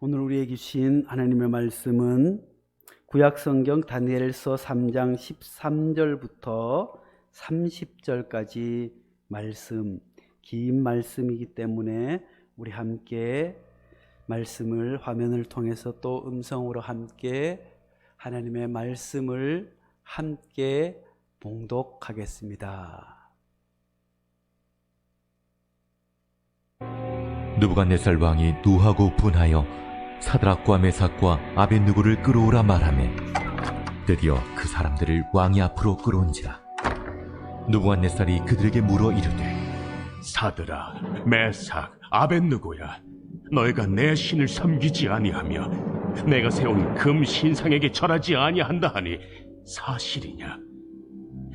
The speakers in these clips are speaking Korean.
오늘 우리에게 주신 하나님의 말씀은 구약성경 다니엘서 3장 13절부터 30절까지 말씀, 긴 말씀이기 때문에 우리 함께 말씀을 화면을 통해서 또 음성으로 함께 하나님의 말씀을 함께 봉독하겠습니다. 느부갓네살 왕이 노하고 분하여 사드락과 메삭과 아벳느고를 끌어오라 말하매 드디어 그 사람들을 왕이 앞으로 끌어온지라. 느부갓네살이 그들에게 물어 이르되, 사드락, 메삭, 아벳느고야, 너희가 내 신을 섬기지 아니하며 내가 세운 금 신상에게 절하지 아니한다 하니 사실이냐?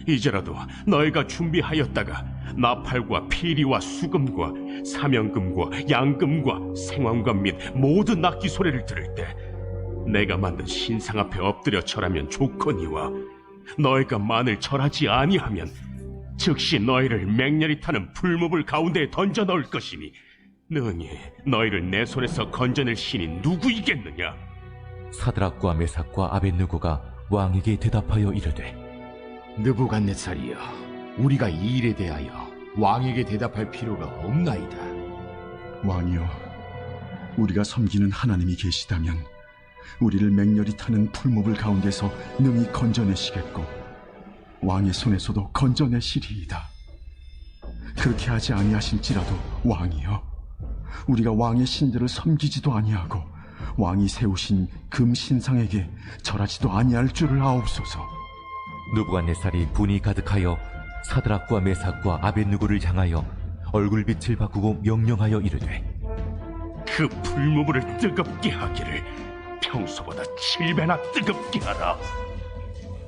이제라도 너희가 준비하였다가 나팔과 피리와 수금과 사명금과 양금과 생황과 및 모든 악기 소리를 들을 때 내가 만든 신상 앞에 엎드려 절하면 좋거니와, 너희가 만일 절하지 아니하면 즉시 너희를 맹렬히 타는 풀무불 가운데에 던져 넣을 것이니 능히 너희를 내 손에서 건져낼 신이 누구이겠느냐? 사드락과 메삭과 아벳느고가 왕에게 대답하여 이르되, 느부갓네살이여, 우리가 이 일에 대하여 왕에게 대답할 필요가 없나이다. 왕이여, 우리가 섬기는 하나님이 계시다면 우리를 맹렬히 타는 풀무불 가운데서 능히 건져내시겠고 왕의 손에서도 건져내시리이다. 그렇게 하지 아니하실지라도 왕이여, 우리가 왕의 신들을 섬기지도 아니하고 왕이 세우신 금 신상에게 절하지도 아니할 줄을 아옵소서. 느부갓네살이 분이 가득하여 사드락과 메삭과 아벳느고를 향하여 얼굴빛을 바꾸고 명령하여 이르되, 그 풀무불을 뜨겁게 하기를 평소보다 7배나 뜨겁게 하라.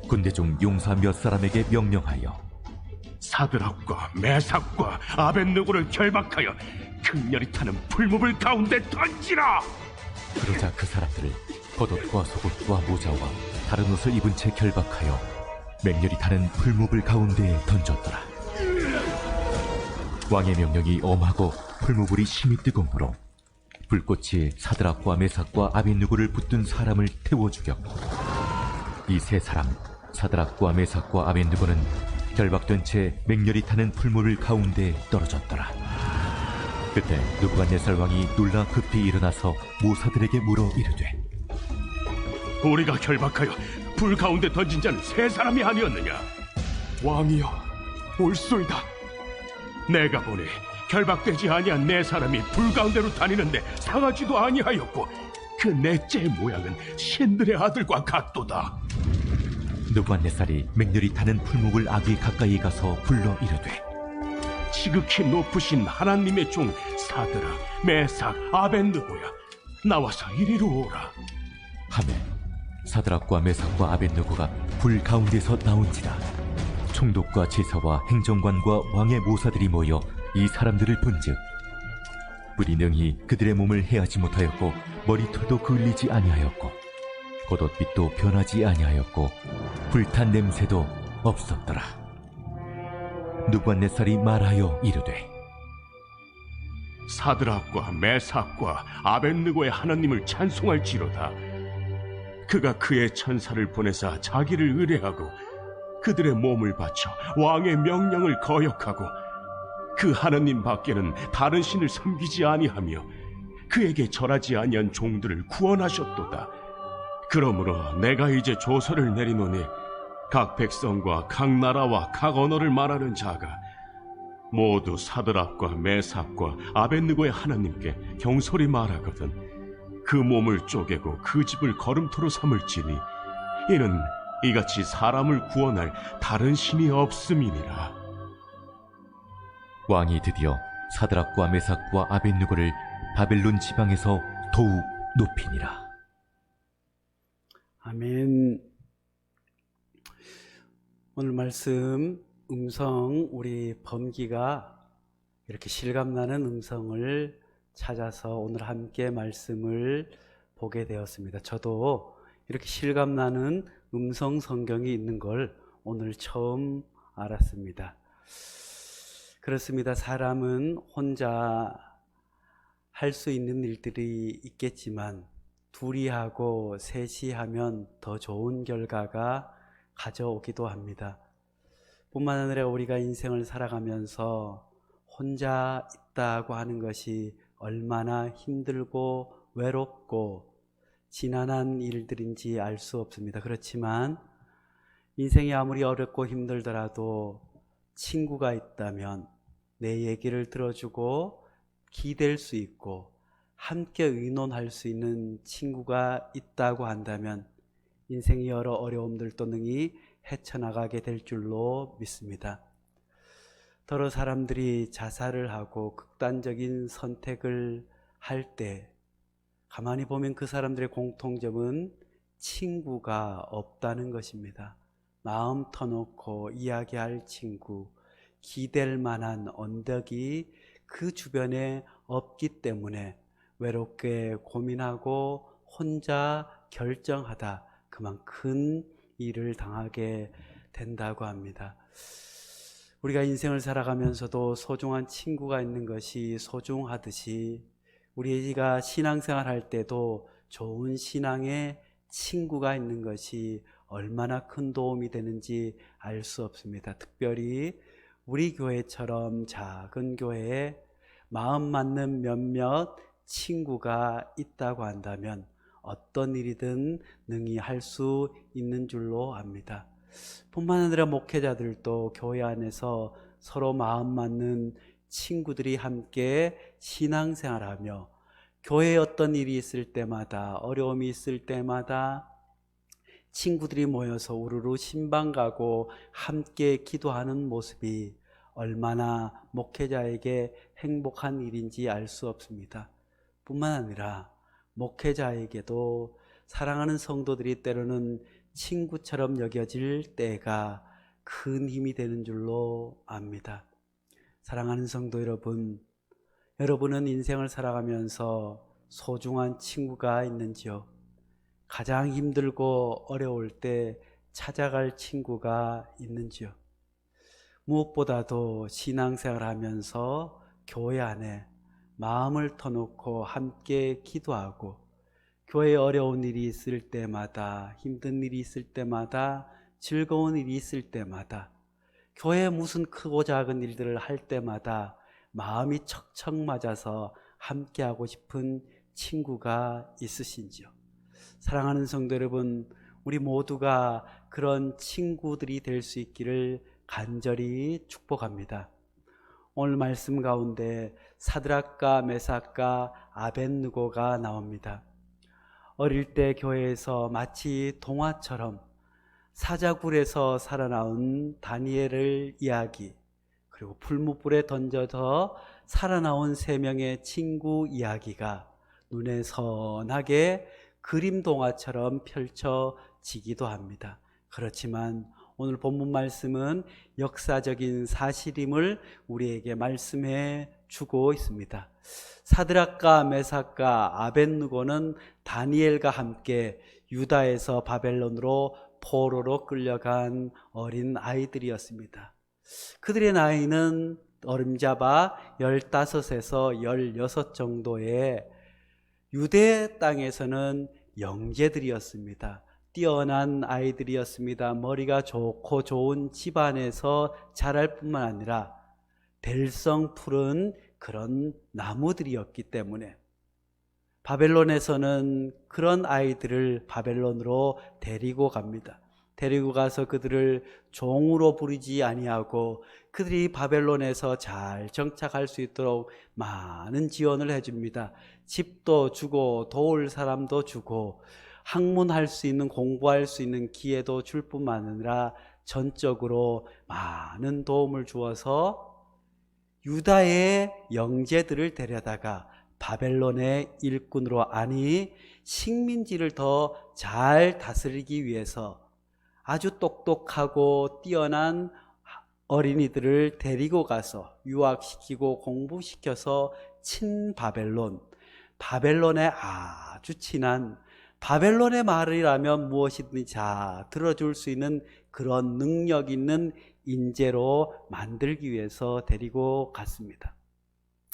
군대 중 용사 몇 사람에게 명령하여 사드락과 메삭과 아벳느고를 결박하여 극렬히 타는 풀무불 가운데 던지라. 그러자 그 사람들을 겉옷과 속옷과 모자와 다른 옷을 입은 채 결박하여 맹렬히 타는 풀무불 가운데에 던졌더라. 왕의 명령이 엄하고 풀무불이 심히 뜨거우므로 불꽃이 사드락과 메삭과 아벳느고를 붙든 사람을 태워 죽였고, 이 세 사람 사드락과 메삭과 아벳느고는 결박된 채 맹렬히 타는 풀무불 가운데에 떨어졌더라. 그때 느부갓네살 왕이 놀라 급히 일어나서 모사들에게 물어 이르되, 우리가 결박하여 불 가운데 던진 자는 세 사람이 아니었느냐? 왕이여, 옳소이다. 내가 보니 결박되지 아니한 네 사람이 불 가운데로 다니는데 상하지도 아니하였고 그 넷째의 모양은 신들의 아들과 같도다. 느부갓네살이 맹렬히 타는 풀무불 아귀 가까이 가서 불러 이르되, 지극히 높으신 하나님의 종 사드락, 메삭, 아벳느고야, 나와서 이리로 오라. 하매 사드락과 메삭과 아벳느고가 불 가운데서 나온지라. 총독과 제사와 행정관과 왕의 모사들이 모여 이 사람들을 본즉 불이 능히 그들의 몸을 해하지 못하였고 머리털도 그을리지 아니하였고 겉옷빛도 변하지 아니하였고 불탄 냄새도 없었더라. 느부갓네살이 말하여 이르되, 사드락과 메삭과 아벳느고의 하나님을 찬송할지로다. 그가 그의 천사를 보내사 자기를 의뢰하고 그들의 몸을 바쳐 왕의 명령을 거역하고 그 하나님 밖에는 다른 신을 섬기지 아니하며 그에게 절하지 아니한 종들을 구원하셨도다. 그러므로 내가 이제 조서를 내리노니 각 백성과 각 나라와 각 언어를 말하는 자가 모두 사드락과 메삭과 아벳느고의 하나님께 경솔히 말하거든 그 몸을 쪼개고 그 집을 걸음토로 삼을지니 이는 이같이 사람을 구원할 다른 신이 없음이니라. 왕이 드디어 사드락과 메삭과 아벳느고를 바벨론 지방에서 더욱 높이니라. 아멘. 오늘 말씀 음성, 우리 범기가 이렇게 실감나는 음성을 찾아서 오늘 함께 말씀을 보게 되었습니다. 저도 이렇게 실감나는 음성 성경이 있는 걸 오늘 처음 알았습니다. 그렇습니다. 사람은 혼자 할 수 있는 일들이 있겠지만 둘이 하고 셋이 하면 더 좋은 결과가 가져오기도 합니다. 뿐만 아니라 우리가 인생을 살아가면서 혼자 있다고 하는 것이 얼마나 힘들고 외롭고 지난한 일들인지 알 수 없습니다. 그렇지만 인생이 아무리 어렵고 힘들더라도 친구가 있다면 내 얘기를 들어주고 기댈 수 있고 함께 의논할 수 있는 친구가 있다고 한다면 인생의 여러 어려움들도 능히 헤쳐나가게 될 줄로 믿습니다. 더러 사람들이 자살을 하고 극단적인 선택을 할 때 가만히 보면 그 사람들의 공통점은 친구가 없다는 것입니다. 마음 터놓고 이야기할 친구, 기댈 만한 언덕이 그 주변에 없기 때문에 외롭게 고민하고 혼자 결정하다 그만 큰 일을 당하게 된다고 합니다. 우리가 인생을 살아가면서도 소중한 친구가 있는 것이 소중하듯이 우리가 신앙생활 할 때도 좋은 신앙의 친구가 있는 것이 얼마나 큰 도움이 되는지 알 수 없습니다. 특별히 우리 교회처럼 작은 교회에 마음 맞는 몇몇 친구가 있다고 한다면 어떤 일이든 능히 할 수 있는 줄로 압니다. 뿐만 아니라 목회자들도 교회 안에서 서로 마음 맞는 친구들이 함께 신앙생활하며 교회에 어떤 일이 있을 때마다 어려움이 있을 때마다 친구들이 모여서 우르르 신방 가고 함께 기도하는 모습이 얼마나 목회자에게 행복한 일인지 알 수 없습니다. 뿐만 아니라 목회자에게도 사랑하는 성도들이 때로는 친구처럼 여겨질 때가 큰 힘이 되는 줄로 압니다. 사랑하는 성도 여러분, 여러분은 인생을 살아가면서 소중한 친구가 있는지요? 가장 힘들고 어려울 때 찾아갈 친구가 있는지요? 무엇보다도 신앙생활하면서 교회 안에 마음을 터놓고 함께 기도하고 교회에 어려운 일이 있을 때마다 힘든 일이 있을 때마다 즐거운 일이 있을 때마다 교회에 무슨 크고 작은 일들을 할 때마다 마음이 척척 맞아서 함께하고 싶은 친구가 있으신지요? 사랑하는 성도 여러분, 우리 모두가 그런 친구들이 될 수 있기를 간절히 축복합니다. 오늘 말씀 가운데 사드락과 메삭과 아벳느고가 나옵니다. 어릴 때 교회에서 마치 동화처럼 사자굴에서 살아나온 다니엘을 이야기, 그리고 풀무불에 던져서 살아나온 세 명의 친구 이야기가 눈에 선하게 그림 동화처럼 펼쳐지기도 합니다. 그렇지만 오늘 본문 말씀은 역사적인 사실임을 우리에게 말씀해 주고 있습니다. 사드락과 메삭과 아벳느고는 다니엘과 함께 유다에서 바벨론으로 포로로 끌려간 어린 아이들이었습니다. 그들의 나이는 어림잡아 15에서 16 정도의 유대 땅에서는 영재들이었습니다. 뛰어난 아이들이었습니다. 머리가 좋고 좋은 집안에서 자랄 뿐만 아니라 될성 푸른 그런 나무들이었기 때문에 바벨론에서는 그런 아이들을 바벨론으로 데리고 갑니다. 데리고 가서 그들을 종으로 부리지 아니하고 그들이 바벨론에서 잘 정착할 수 있도록 많은 지원을 해줍니다. 집도 주고 도울 사람도 주고 학문할 수 있는, 공부할 수 있는 기회도 줄 뿐만 아니라 전적으로 많은 도움을 주어서 유다의 영재들을 데려다가 바벨론의 일꾼으로, 아니 식민지를 더 잘 다스리기 위해서 아주 똑똑하고 뛰어난 어린이들을 데리고 가서 유학시키고 공부시켜서 친바벨론, 바벨론에 아주 친한, 바벨론의 말이라면 무엇이든지 다 들어줄 수 있는 그런 능력 있는 인재로 만들기 위해서 데리고 갔습니다.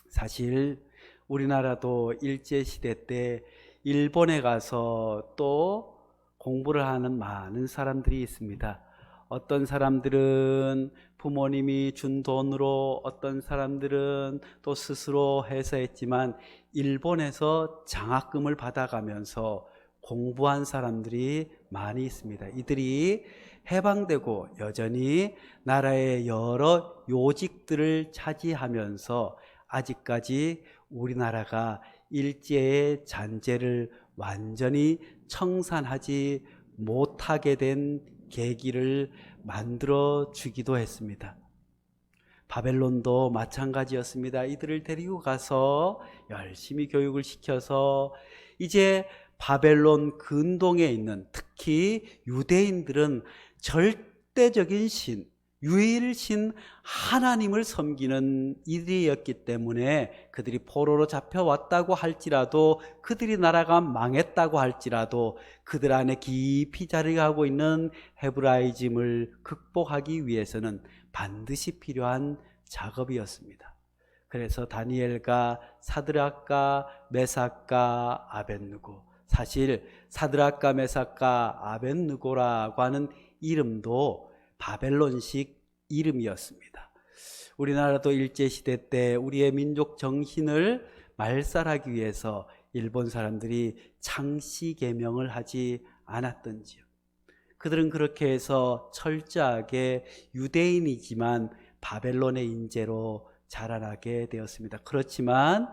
사실 우리나라도 일제시대 때 일본에 가서 또 공부를 하는 많은 사람들이 있습니다. 어떤 사람들은 부모님이 준 돈으로, 어떤 사람들은 또 스스로 해서 했지만 일본에서 장학금을 받아가면서 공부한 사람들이 많이 있습니다. 이들이 해방되고 여전히 나라의 여러 요직들을 차지하면서 아직까지 우리나라가 일제의 잔재를 완전히 청산하지 못하게 된 계기를 만들어 주기도 했습니다. 바벨론도 마찬가지였습니다. 이들을 데리고 가서 열심히 교육을 시켜서 이제 바벨론 근동에 있는, 특히 유대인들은 절대적인 신, 유일신 하나님을 섬기는 이들이었기 때문에 그들이 포로로 잡혀왔다고 할지라도, 그들이 나라가 망했다고 할지라도 그들 안에 깊이 자리하고 있는 헤브라이즘을 극복하기 위해서는 반드시 필요한 작업이었습니다. 그래서 다니엘과 사드락과 메삭과 아벳느고, 사실 사드락과 메삭과 아벳느고라고 하는 이름도 바벨론식 이름이었습니다. 우리나라도 일제시대 때 우리의 민족 정신을 말살하기 위해서 일본 사람들이 창씨 계명을 하지 않았던지요. 그들은 그렇게 해서 철저하게 유대인이지만 바벨론의 인재로 자라나게 되었습니다. 그렇지만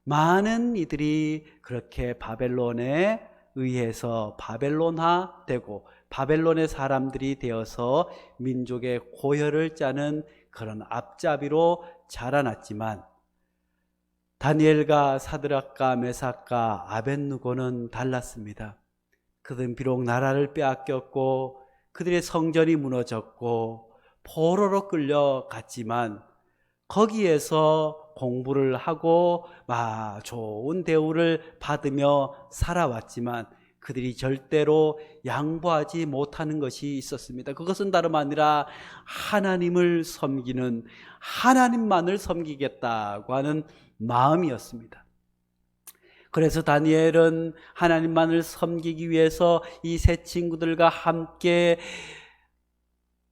많은 이들이 그렇게 바벨론에 의해서 바벨론화되고 바벨론의 사람들이 되어서 민족의 고혈을 짜는 그런 앞잡이로 자라났지만, 다니엘과 사드락과 메삭과 아벳느고는 달랐습니다. 그들은 비록 나라를 빼앗겼고 그들의 성전이 무너졌고 포로로 끌려갔지만 거기에서 공부를 하고 좋은 대우를 받으며 살아왔지만 그들이 절대로 양보하지 못하는 것이 있었습니다. 그것은 다름 아니라 하나님을 섬기는, 하나님만을 섬기겠다고 하는 마음이었습니다. 그래서 다니엘은 하나님만을 섬기기 위해서 이 세 친구들과 함께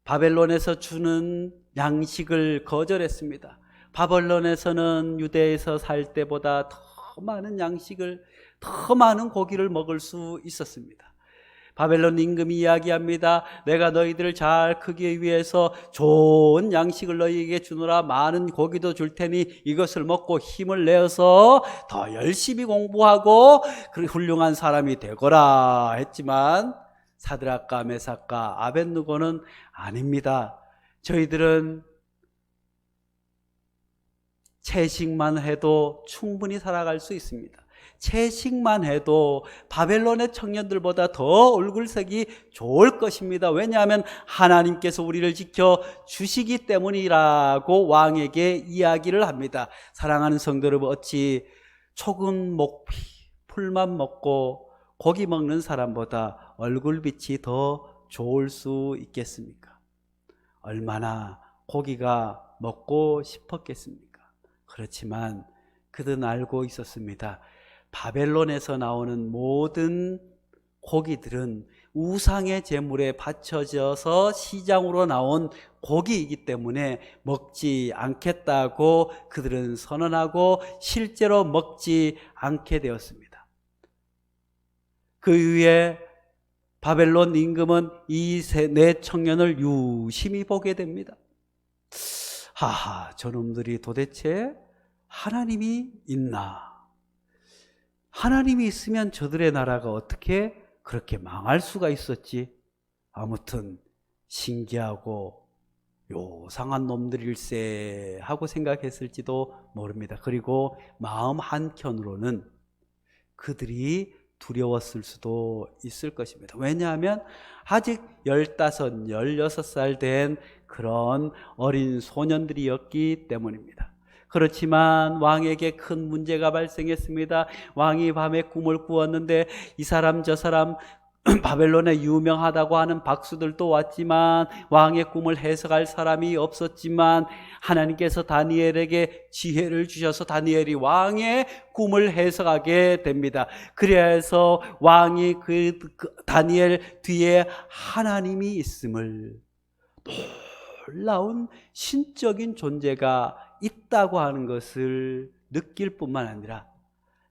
바벨론에서 주는 양식을 거절했습니다. 바벨론에서는 유대에서 살 때보다 더 많은 양식을, 더 많은 고기를 먹을 수 있었습니다. 바벨론 임금이 이야기합니다. 내가 너희들을 잘 크기 위해서 좋은 양식을 너희에게 주노라. 많은 고기도 줄 테니 이것을 먹고 힘을 내어서 더 열심히 공부하고 훌륭한 사람이 되거라 했지만 사드락과 메삭과 아벳느고는 아닙니다. 저희들은 채식만 해도 충분히 살아갈 수 있습니다. 채식만 해도 바벨론의 청년들보다 더 얼굴색이 좋을 것입니다. 왜냐하면 하나님께서 우리를 지켜주시기 때문이라고 왕에게 이야기를 합니다. 사랑하는 성도 여러분, 어찌 초근 목피 풀만 먹고 고기 먹는 사람보다 얼굴빛이 더 좋을 수 있겠습니까? 얼마나 고기가 먹고 싶었겠습니까? 그렇지만 그들은 알고 있었습니다. 바벨론에서 나오는 모든 고기들은 우상의 제물에 바쳐져서 시장으로 나온 고기이기 때문에 먹지 않겠다고 그들은 선언하고 실제로 먹지 않게 되었습니다. 그 이후에 바벨론 임금은 이 네 청년을 유심히 보게 됩니다. 하하, 저놈들이 도대체 하나님이 있나? 하나님이 있으면 저들의 나라가 어떻게 그렇게 망할 수가 있었지? 아무튼 신기하고 요상한 놈들일세 하고 생각했을지도 모릅니다. 그리고 마음 한켠으로는 그들이 두려웠을 수도 있을 것입니다. 왜냐하면 아직 15, 16살 된 그런 어린 소년들이었기 때문입니다. 그렇지만 왕에게 큰 문제가 발생했습니다. 왕이 밤에 꿈을 꾸었는데 이 사람 저 사람 바벨론에 유명하다고 하는 박수들도 왔지만 왕의 꿈을 해석할 사람이 없었지만 하나님께서 다니엘에게 지혜를 주셔서 다니엘이 왕의 꿈을 해석하게 됩니다. 그래서 왕이 그 다니엘 뒤에 하나님이 있음을, 놀라운 신적인 존재가 있다고 하는 것을 느낄 뿐만 아니라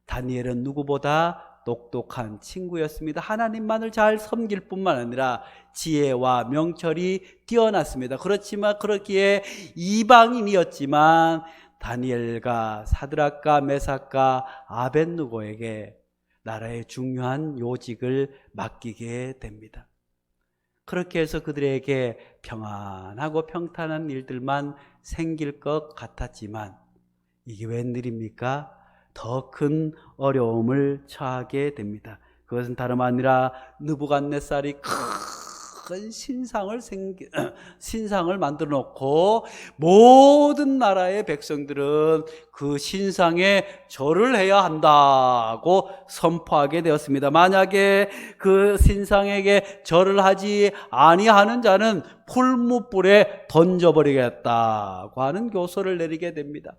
다니엘은 누구보다 똑똑한 친구였습니다. 하나님만을 잘 섬길 뿐만 아니라 지혜와 명철이 뛰어났습니다. 그렇지만 그렇기에 이방인이었지만 다니엘과 사드락과 메삭과 아벳느고에게 나라의 중요한 요직을 맡기게 됩니다. 그렇게 해서 그들에게 평안하고 평탄한 일들만 생길 것 같았지만 이게 웬일입니까? 더 큰 어려움을 처하게 됩니다. 그것은 다름 아니라 느부갓네살이 큰 신상을 만들어 놓고 모든 나라의 백성들은 그 신상에 절을 해야 한다고 선포하게 되었습니다. 만약에 그 신상에게 절을 하지 아니하는 자는 풀무불에 던져버리겠다고 하는 교서를 내리게 됩니다.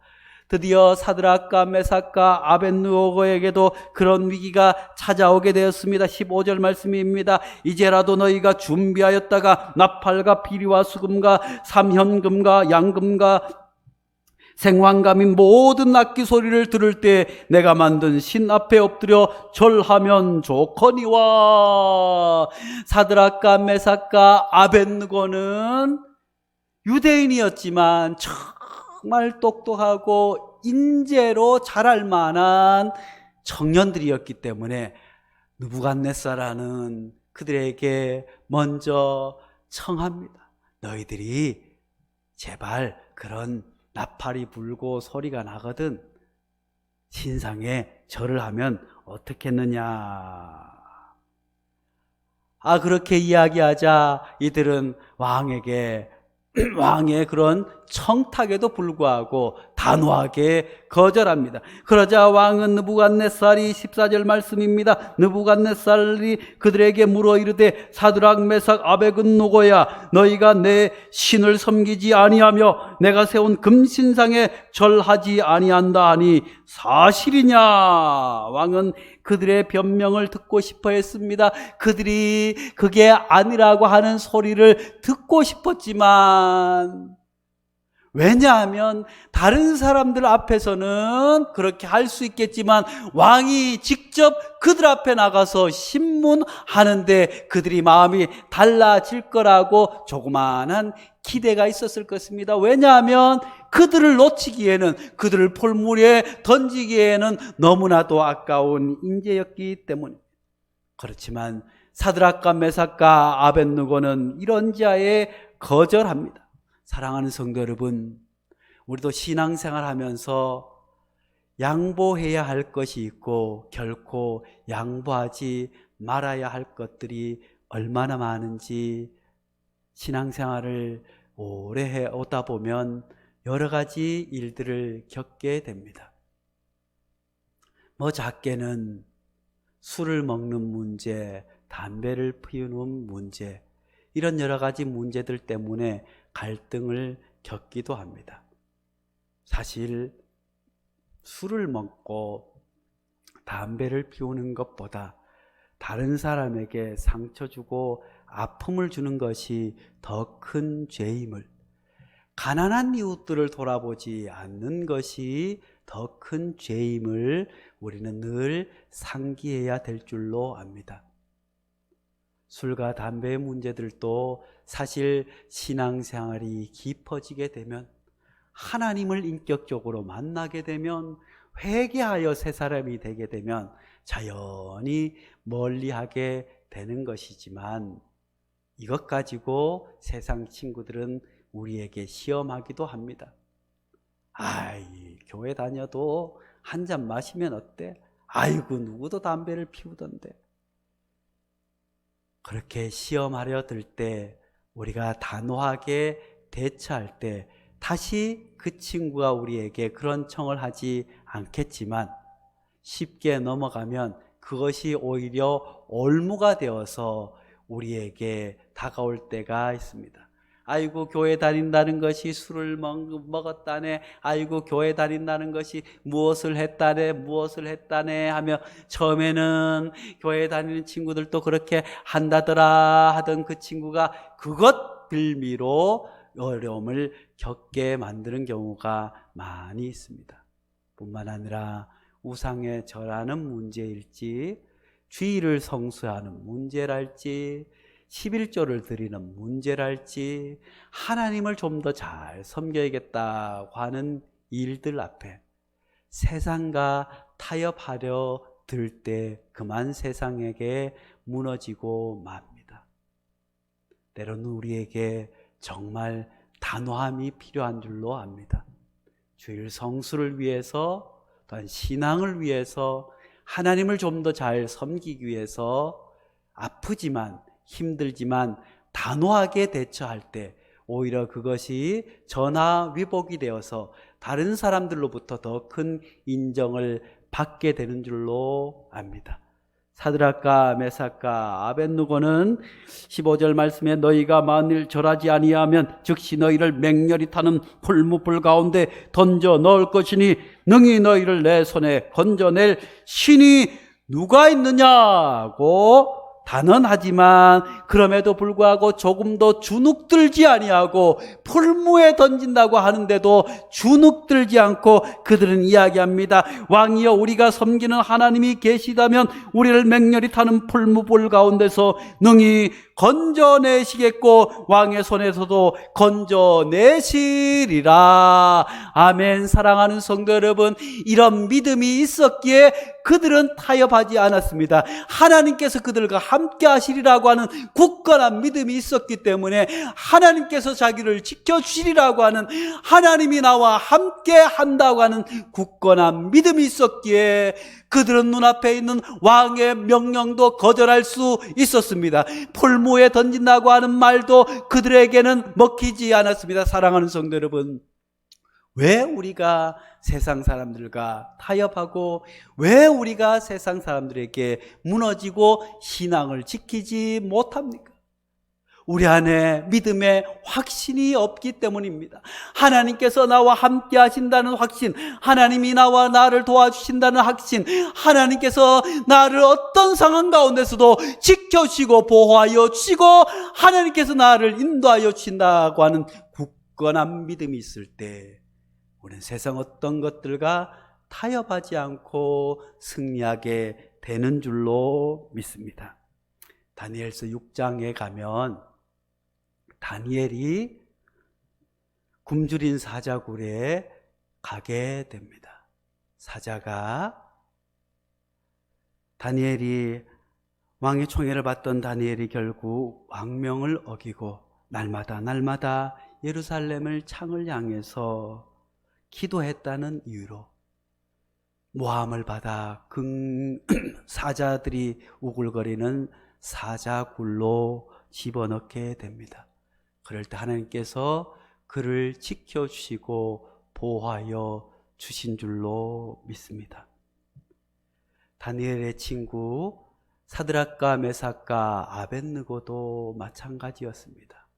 드디어 사드락과 메삭과 아벳느고에게도 그런 위기가 찾아오게 되었습니다. 15절 말씀입니다. 이제라도 너희가 준비하였다가 나팔과 피리와 수금과 삼현금과 양금과 생황감인 모든 악기 소리를 들을 때 내가 만든 신 앞에 엎드려 절하면 좋거니와. 사드락과 메삭과 아벳느고는 유대인이었지만 정말 똑똑하고 인재로 자랄 만한 청년들이었기 때문에 느부갓네살은 그들에게 먼저 청합니다. 너희들이 제발 그런 나팔이 불고 소리가 나거든 신상에 절을 하면 어떻겠느냐. 그렇게 이야기하자 이들은 왕의 그런 청탁에도 불구하고 단호하게 거절합니다. 그러자 왕은 느부갓네살이 14절 말씀입니다. 느부갓네살이 그들에게 물어 이르되 사드락 메삭 아벳느고야 너희가 내 신을 섬기지 아니하며 내가 세운 금신상에 절하지 아니한다 하니 사실이냐. 왕은 그들의 변명을 듣고 싶어 했습니다. 그들이 그게 아니라고 하는 소리를 듣고 싶었지만 왜냐하면 다른 사람들 앞에서는 그렇게 할 수 있겠지만 왕이 직접 그들 앞에 나가서 신문하는데 그들이 마음이 달라질 거라고 조그마한 기대가 있었을 것입니다. 왜냐하면 그들을 놓치기에는, 그들을 풀무리에 던지기에는 너무나도 아까운 인재였기 때문입니다. 그렇지만 사드락과 메삭과 아벳느고는 이런 자에 거절합니다. 사랑하는 성도 여러분, 우리도 신앙생활 하면서 양보해야 할 것이 있고 결코 양보하지 말아야 할 것들이 얼마나 많은지 신앙생활을 오래 해오다 보면 여러 가지 일들을 겪게 됩니다. 작게는 술을 먹는 문제, 담배를 피우는 문제, 이런 여러 가지 문제들 때문에 갈등을 겪기도 합니다. 사실 술을 먹고 담배를 피우는 것보다 다른 사람에게 상처 주고 아픔을 주는 것이 더 큰 죄임을, 가난한 이웃들을 돌아보지 않는 것이 더 큰 죄임을 우리는 늘 상기해야 될 줄로 압니다. 술과 담배의 문제들도 사실 신앙생활이 깊어지게 되면, 하나님을 인격적으로 만나게 되면, 회개하여 새 사람이 되게 되면 자연히 멀리하게 되는 것이지만, 이것 가지고 세상 친구들은 우리에게 시험하기도 합니다. 교회 다녀도 한 잔 마시면 어때? 아이고, 누구도 담배를 피우던데. 그렇게 시험하려 들 때, 우리가 단호하게 대처할 때 다시 그 친구가 우리에게 그런 청을 하지 않겠지만 쉽게 넘어가면 그것이 오히려 올무가 되어서 우리에게 다가올 때가 있습니다. 아이고 교회 다닌다는 것이 술을 먹었다네, 아이고 교회 다닌다는 것이 무엇을 했다네 하며 처음에는 교회 다니는 친구들도 그렇게 한다더라 하던 그 친구가 그것 빌미로 어려움을 겪게 만드는 경우가 많이 있습니다. 뿐만 아니라 우상에 절하는 문제일지, 주일을 성수하는 문제랄지, 11조를 드리는 문제랄지, 하나님을 좀 더 잘 섬겨야겠다고 하는 일들 앞에 세상과 타협하려 들 때 그만 세상에게 무너지고 맙니다. 때로는 우리에게 정말 단호함이 필요한 줄로 압니다. 주일 성수를 위해서, 또한 신앙을 위해서, 하나님을 좀 더 잘 섬기기 위해서 아프지만 힘들지만 단호하게 대처할 때 오히려 그것이 전화위복이 되어서 다른 사람들로부터 더 큰 인정을 받게 되는 줄로 압니다. 사드락과 메삭과 아벳느고는 15절 말씀에 너희가 만일 절하지 아니하면 즉시 너희를 맹렬히 타는 풀무불 가운데 던져 넣을 것이니 능히 너희를 내 손에 건져낼 신이 누가 있느냐고 단언하지만 그럼에도 불구하고 조금도 주눅들지 아니하고 풀무에 던진다고 하는데도 주눅들지 않고 그들은 이야기합니다. 왕이여, 우리가 섬기는 하나님이 계시다면 우리를 맹렬히 타는 풀무불 가운데서 능히 건져내시겠고 왕의 손에서도 건져내시리라. 아멘. 사랑하는 성도 여러분, 이런 믿음이 있었기에 그들은 타협하지 않았습니다. 하나님께서 그들과 함께 하시리라고 하는 굳건한 믿음이 있었기 때문에 하나님께서 자기를 지켜주시리라고 하는, 하나님이 나와 함께 한다고 하는 굳건한 믿음이 있었기에 그들은 눈앞에 있는 왕의 명령도 거절할 수 있었습니다. 풀무에 던진다고 하는 말도 그들에게는 먹히지 않았습니다. 사랑하는 성도 여러분, 왜 우리가 세상 사람들과 타협하고 왜 우리가 세상 사람들에게 무너지고 신앙을 지키지 못합니까? 우리 안에 믿음의 확신이 없기 때문입니다. 하나님께서 나와 함께 하신다는 확신, 하나님이 나와 나를 도와주신다는 확신, 하나님께서 나를 어떤 상황 가운데서도 지켜주시고 보호하여 주시고 하나님께서 나를 인도하여 주신다고 하는 굳건한 믿음이 있을 때 우리는 세상 어떤 것들과 타협하지 않고 승리하게 되는 줄로 믿습니다. 다니엘서 6장에 가면 다니엘이 굶주린 사자굴에 가게 됩니다. 사자가, 다니엘이 왕의 총애를 받던 다니엘이 결국 왕명을 어기고 날마다 예루살렘을 창을 향해서 기도했다는 이유로 모함을 받아 사자들이 우글거리는 사자굴로 집어넣게 됩니다. 그럴 때 하나님께서 그를 지켜주시고 보호하여 주신 줄로 믿습니다. 다니엘의 친구 사드락과 메삭과 아벳느고도 마찬가지였습니다.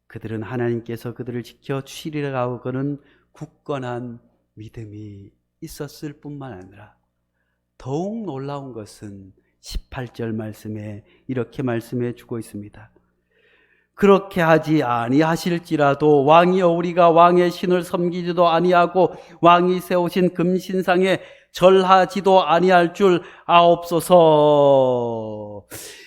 그들은 하나님께서 그들을 지켜주시리라고 하는 굳건한 믿음이 있었을 뿐만 아니라 더욱 놀라운 것은 18절 말씀에 이렇게 말씀해 주고 있습니다. 그렇게 하지 아니하실지라도 왕이여, 우리가 왕의 신을 섬기지도 아니하고 왕이 세우신 금신상에 절하지도 아니할 줄 아옵소서.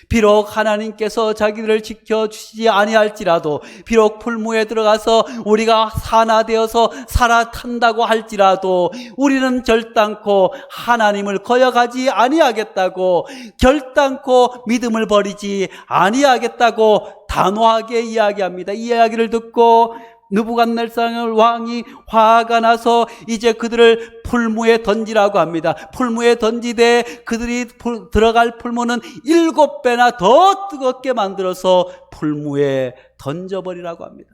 비록 하나님께서 자기들을 지켜주시지 아니할지라도, 비록 풀무에 들어가서 우리가 산화되어서 살아탄다고 할지라도 우리는 결단코 하나님을 거역하지 아니하겠다고, 결단코 믿음을 버리지 아니하겠다고 단호하게 이야기합니다. 이 이야기를 듣고 느부갓네살 왕이 화가 나서 이제 그들을 풀무에 던지라고 합니다. 풀무에 던지되 그들이 들어갈 풀무는 7배나 더 뜨겁게 만들어서 풀무에 던져버리라고 합니다.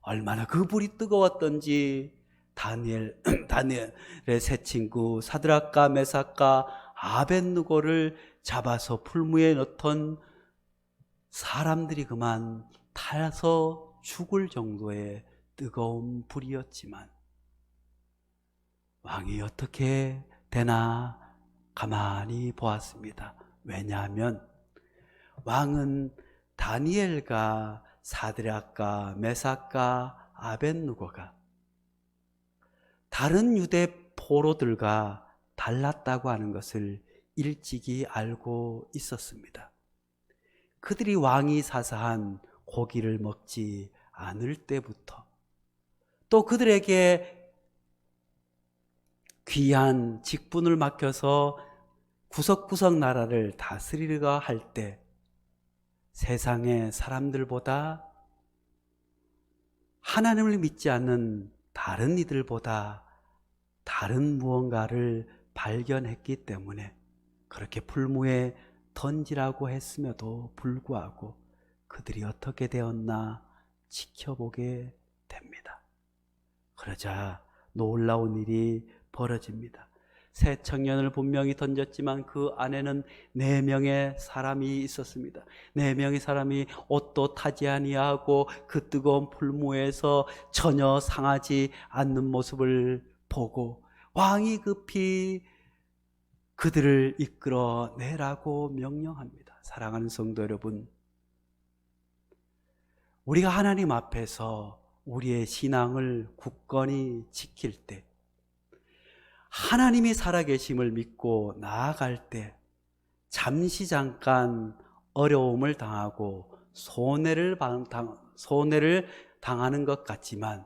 얼마나 그 불이 뜨거웠던지 다니엘의 세 친구 사드락과 메삭과 아벳느고를 잡아서 풀무에 넣던 사람들이 그만 타서 죽을 정도의 뜨거운 불이었지만 왕이 어떻게 되나 가만히 보았습니다. 왜냐하면 왕은 다니엘과 사드락과 메삭과 아벳느고가 다른 유대 포로들과 달랐다고 하는 것을 일찍이 알고 있었습니다. 그들이 왕이 사사한 고기를 먹지 않을 때부터, 또 그들에게 귀한 직분을 맡겨서 구석구석 나라를 다스리려 할 때 세상의 사람들보다, 하나님을 믿지 않는 다른 이들보다 다른 무언가를 발견했기 때문에 그렇게 풀무에 던지라고 했음에도 불구하고 그들이 어떻게 되었나 지켜보게 됩니다. 그러자 놀라운 일이 벌어집니다. 새 청년을 분명히 던졌지만 그 안에는 4명의 사람이 있었습니다. 4명의 사람이 옷도 타지 아니하고 그 뜨거운 풀무에서 전혀 상하지 않는 모습을 보고 왕이 급히 그들을 이끌어내라고 명령합니다. 사랑하는 성도 여러분, 우리가 하나님 앞에서 우리의 신앙을 굳건히 지킬 때, 하나님이 살아계심을 믿고 나아갈 때 잠시 잠깐 어려움을 당하고 손해를 당하는 것 같지만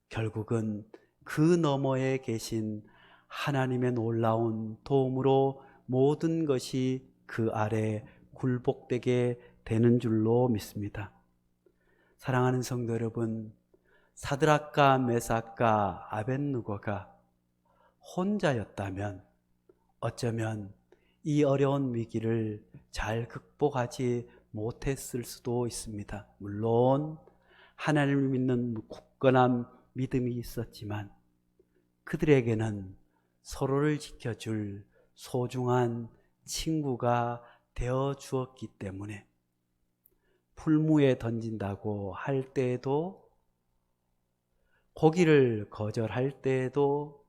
결국은 그 너머에 계신 하나님의 놀라운 도움으로 모든 것이 그 아래 굴복되게 되는 줄로 믿습니다. 사랑하는 성도 여러분, 사드락과 메삭과 아벳느고가 혼자였다면 어쩌면 이 어려운 위기를 잘 극복하지 못했을 수도 있습니다. 물론 하나님을 믿는 굳건한 믿음이 있었지만 그들에게는 서로를 지켜줄 소중한 친구가 되어 주었기 때문에 풀무에 던진다고 할 때에도, 고기를 거절할 때에도,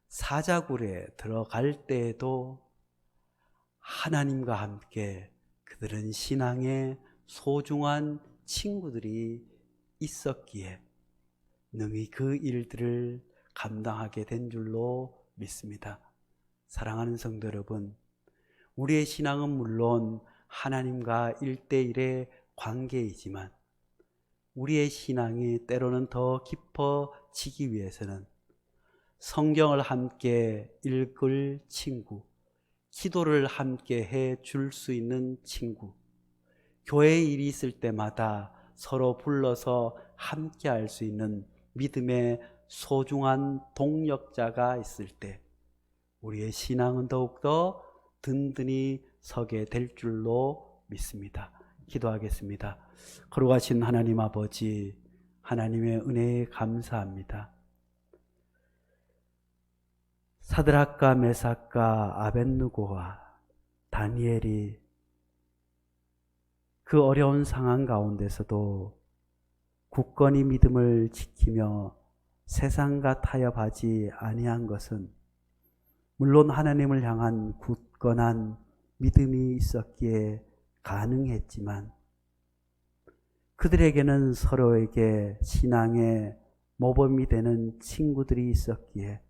사자굴에 들어갈 때에도 하나님과 함께 그들은 신앙의 소중한 친구들이 있었기에 능히 그 일들을 감당하게 된 줄로 믿습니다. 사랑하는 성도 여러분, 우리의 신앙은 물론 하나님과 1대1의 관계이지만 우리의 신앙이 때로는 더 깊어지기 위해서는 성경을 함께 읽을 친구, 기도를 함께 해 줄 수 있는 친구, 교회에 일이 있을 때마다 서로 불러서 함께 할 수 있는 믿음의 소중한 동력자가 있을 때 우리의 신앙은 더욱더 든든히 서게 될 줄로 믿습니다. 기도하겠습니다. 거룩하신 하나님 아버지, 하나님의 은혜에 감사합니다. 사드락과 메삭과 아벳느고와 다니엘이 그 어려운 상황 가운데서도 굳건히 믿음을 지키며 세상과 타협하지 아니한 것은 물론 하나님을 향한 굳건한 믿음이 있었기에 가능했지만 그들에게는 서로에게 신앙의 모범이 되는 친구들이 있었기에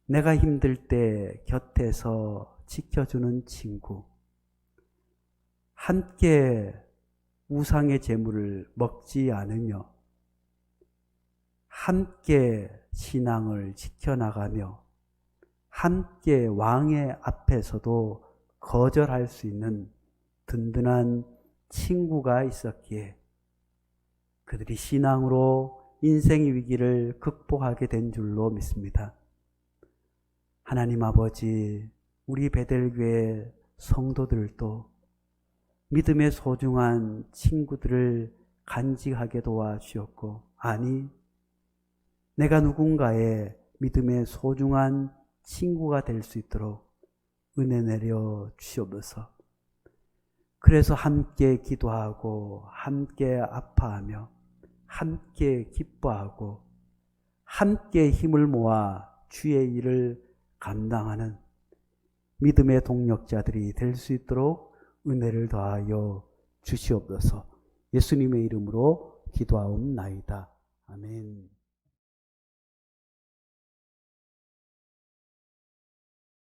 내가 힘들 때 곁에서 지켜주는 친구, 함께 우상의 제물을 먹지 않으며 함께 신앙을 지켜나가며 함께 왕의 앞에서도 거절할 수 있는 든든한 친구가 있었기에 그들이 신앙으로 인생의 위기를 극복하게 된 줄로 믿습니다. 하나님 아버지, 우리 베델교회 성도들도 믿음의 소중한 친구들을 간직하게 도와주셨고, 아니 내가 누군가의 믿음의 소중한 친구가 될 수 있도록 은혜 내려 주시옵소서. 그래서 함께 기도하고 함께 아파하며 함께 기뻐하고 함께 힘을 모아 주의 일을 감당하는 믿음의 동력자들이 될 수 있도록 은혜를 더하여 주시옵소서. 예수님의 이름으로 기도하옵나이다. 아멘.